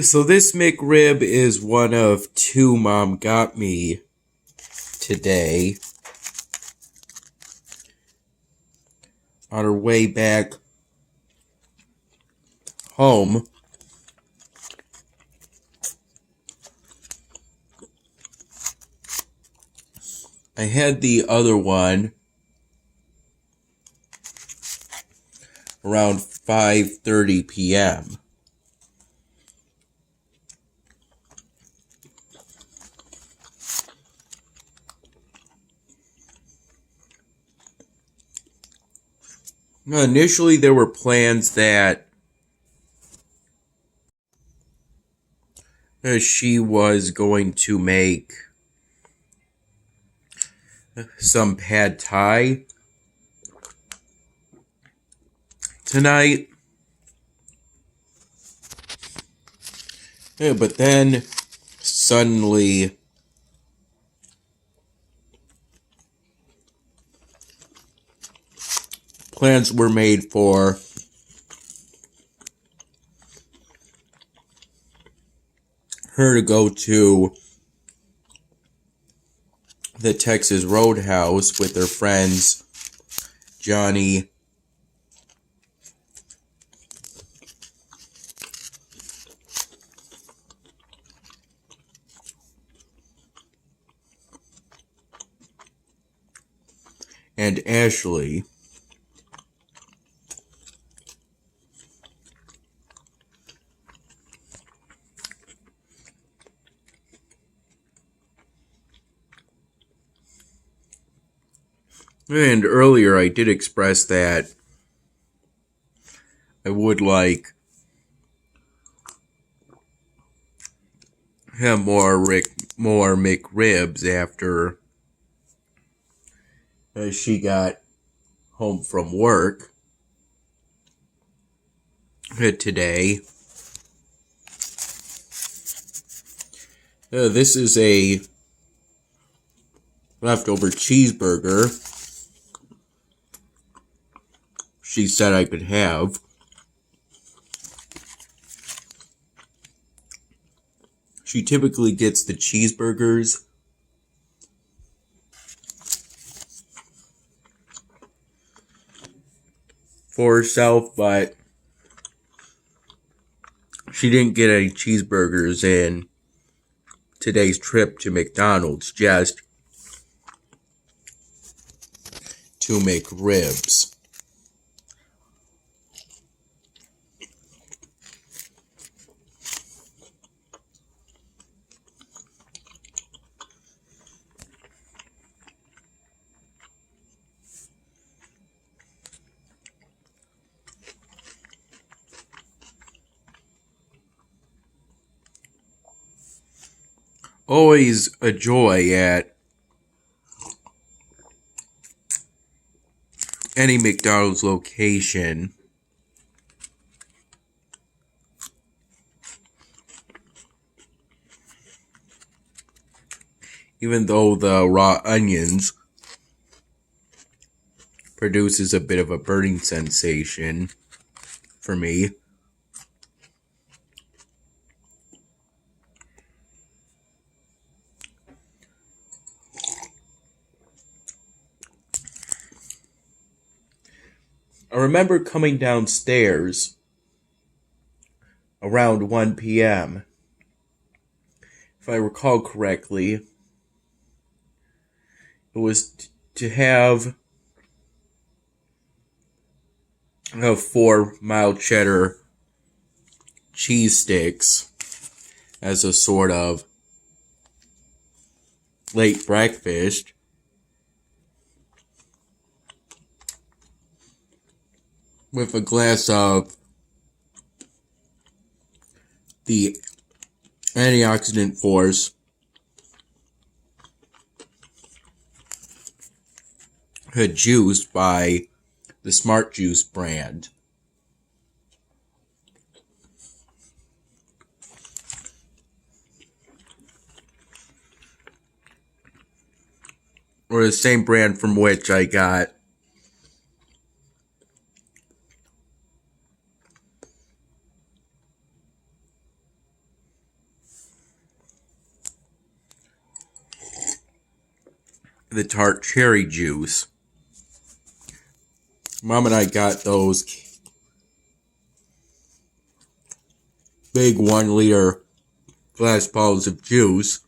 So this McRib is one of two Mom got me today. On her way back home. I had the other one around 5:30 p.m. Initially, there were plans that she was going to make some pad thai tonight. But then suddenly plans were made for her to go to the Texas Roadhouse with her friends Johnny and Ashley. And earlier I did express that I would like have more McRibs after she got home from work today. This is a leftover cheeseburger she said I could have. She typically gets the cheeseburgers for herself, but she didn't get any cheeseburgers in today's trip to McDonald's, just 2 McRibs. Always a joy at any McDonald's location. Even though the raw onions produces a bit of a burning sensation for me. I remember coming downstairs around 1 p.m. If I recall correctly, it was to have 4 mild cheddar cheese sticks as a sort of late breakfast. With a glass of the antioxidant force juice by the Smart Juice brand. Or the same brand from which I got the tart cherry juice. Mom and I got those big 1-liter glass bottles of juice.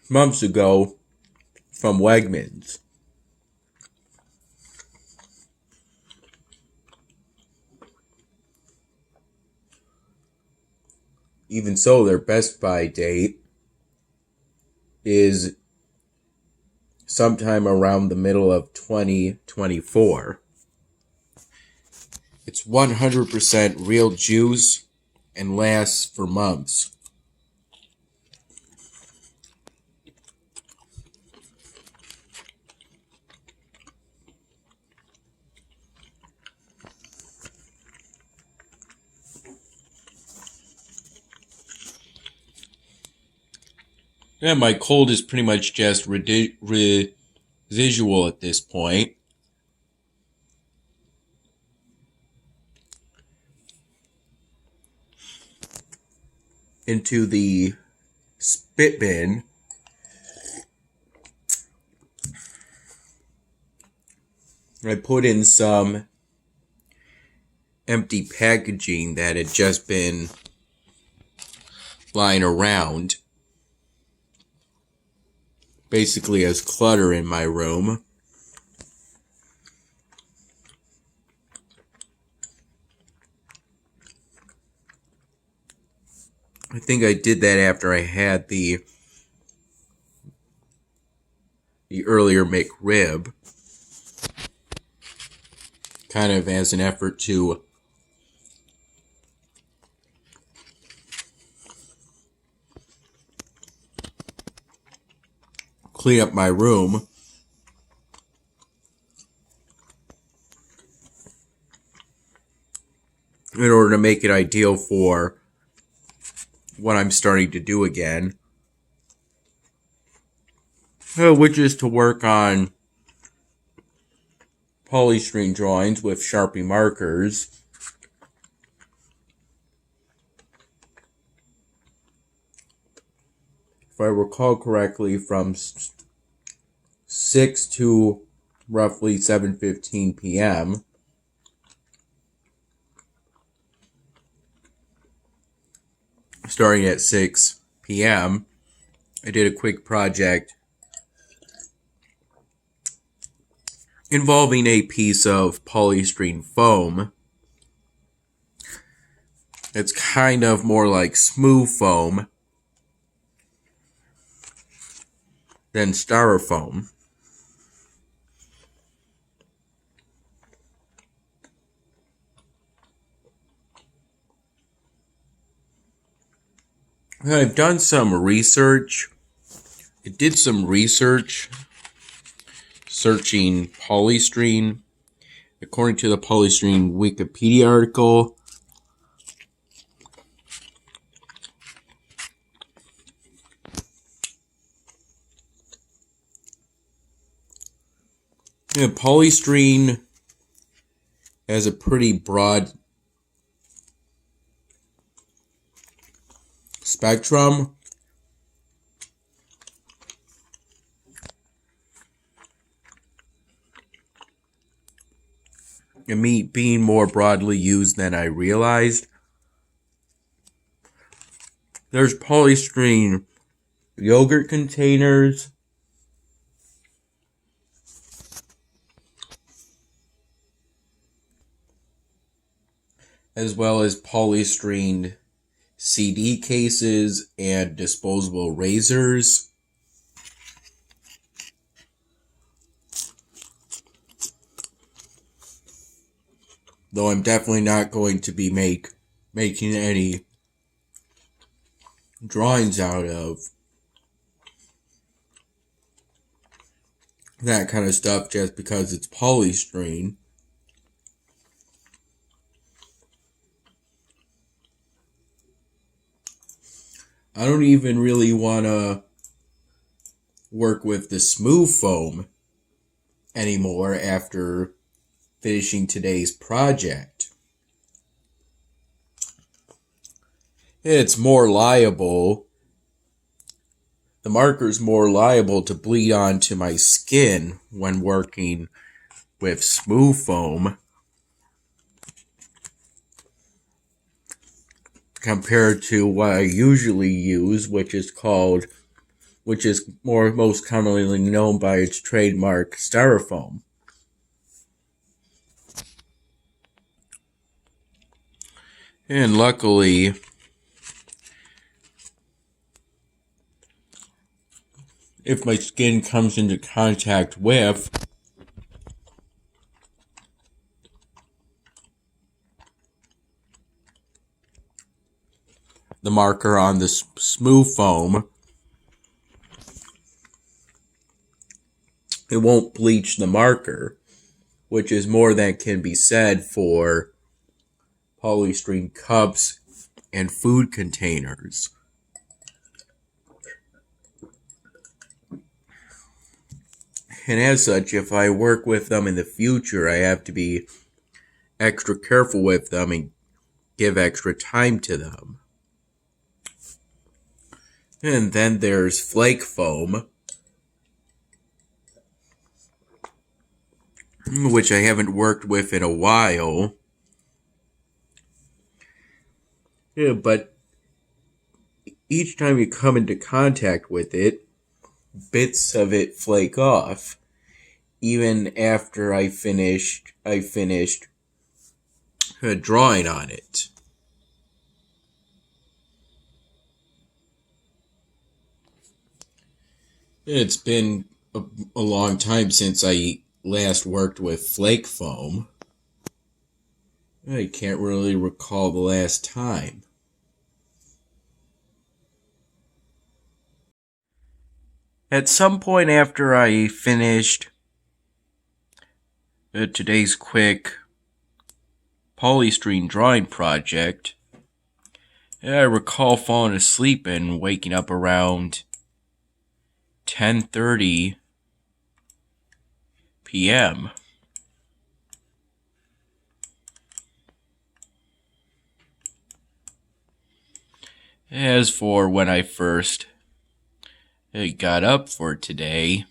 Months ago from Wegmans. Even so, their Best Buy date is sometime around the middle of 2024. It's 100% real juice and lasts for months. Yeah, my cold is pretty much just residual at this point. Into the spit bin. I put in some empty packaging that had just been lying around. Basically as clutter in my room. I think I did that after I had the earlier McRib. Kind of as an effort to clean up my room. In order to make it ideal for what I'm starting to do again. Which is to work on polystyrene drawings with Sharpie markers. If I recall correctly, from 6 to roughly 7:15 p.m. Starting at 6 p.m., I did a quick project involving a piece of polystyrene foam. It's kind of more like smooth foam than styrofoam. I've done some research. I did some research searching polystyrene. According to the polystyrene Wikipedia article, polystyrene has a pretty broad spectrum. And me being more broadly used than I realized. There's polystyrene yogurt containers, as well as polystyrene CD cases and disposable razors. Though I'm definitely not going to be making any drawings out of that kind of stuff just because it's polystyrene. I don't even really want to work with the smooth foam anymore after finishing today's project. It's more liable. The marker's more liable to bleed onto my skin when working with smooth foam compared to what I usually use, which is most commonly known by its trademark styrofoam. And luckily, if my skin comes into contact with the marker on the smooth foam, it won't bleach the marker, which is more than can be said for polystyrene cups and food containers. And as such, if I work with them in the future, I have to be extra careful with them and give extra time to them. And then there's flake foam, which I haven't worked with in a while. Yeah, but each time you come into contact with it, bits of it flake off. Even after I finished drawing on it. It's been a long time since I last worked with flake foam. I can't really recall the last time. At some point after I finished today's quick polystyrene drawing project, I recall falling asleep and waking up around 10:30 p.m. As for when I first got up for today,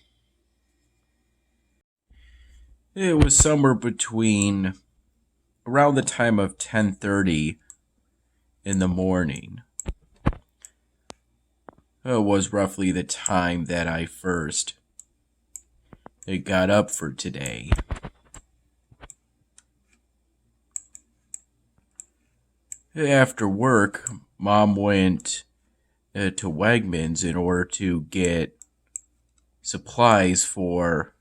it was somewhere between around the time of 10:30 in the morning. It was roughly the time that I first got up for today. After work, Mom went to Wegmans in order to get supplies for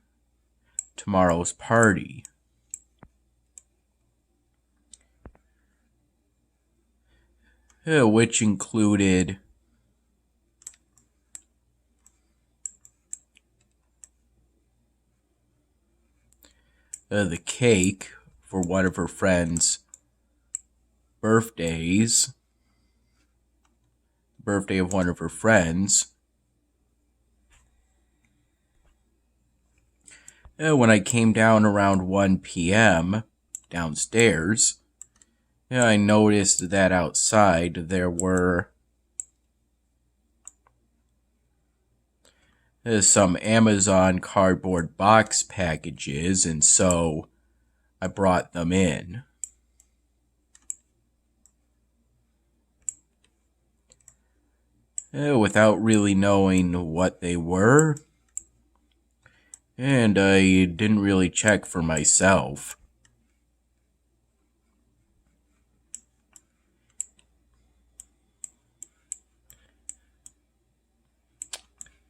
tomorrow's party. Which included the cake for one of her friends' birthday of one of her friends. When I came down around 1 p.m. downstairs, I noticed that outside there were some Amazon cardboard box packages, and so I brought them in. Without really knowing what they were, and I didn't really check for myself.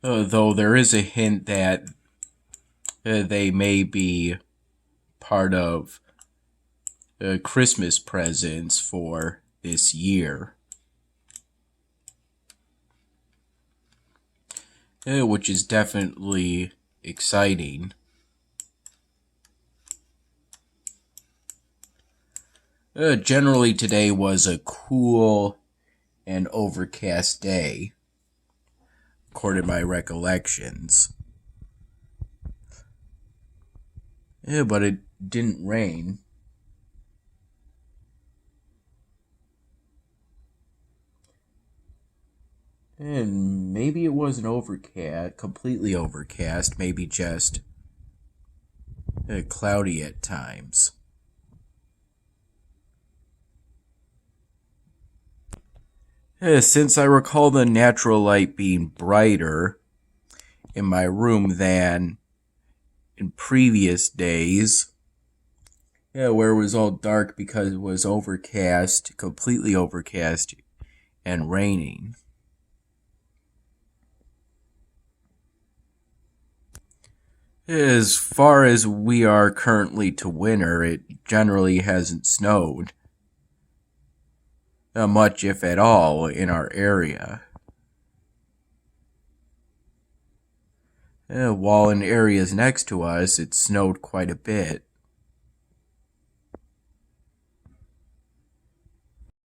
Though there is a hint that they may be part of Christmas presents for this year. Which is definitely exciting. Generally today was a cool and overcast day, according to my recollections. But it didn't rain. And maybe it wasn't overcast, completely overcast, maybe just cloudy at times. Since I recall the natural light being brighter in my room than in previous days, where it was all dark because it was overcast, completely overcast, and raining. As far as we are currently to winter, it generally hasn't snowed. Much, if at all, in our area. While in areas next to us, it snowed quite a bit.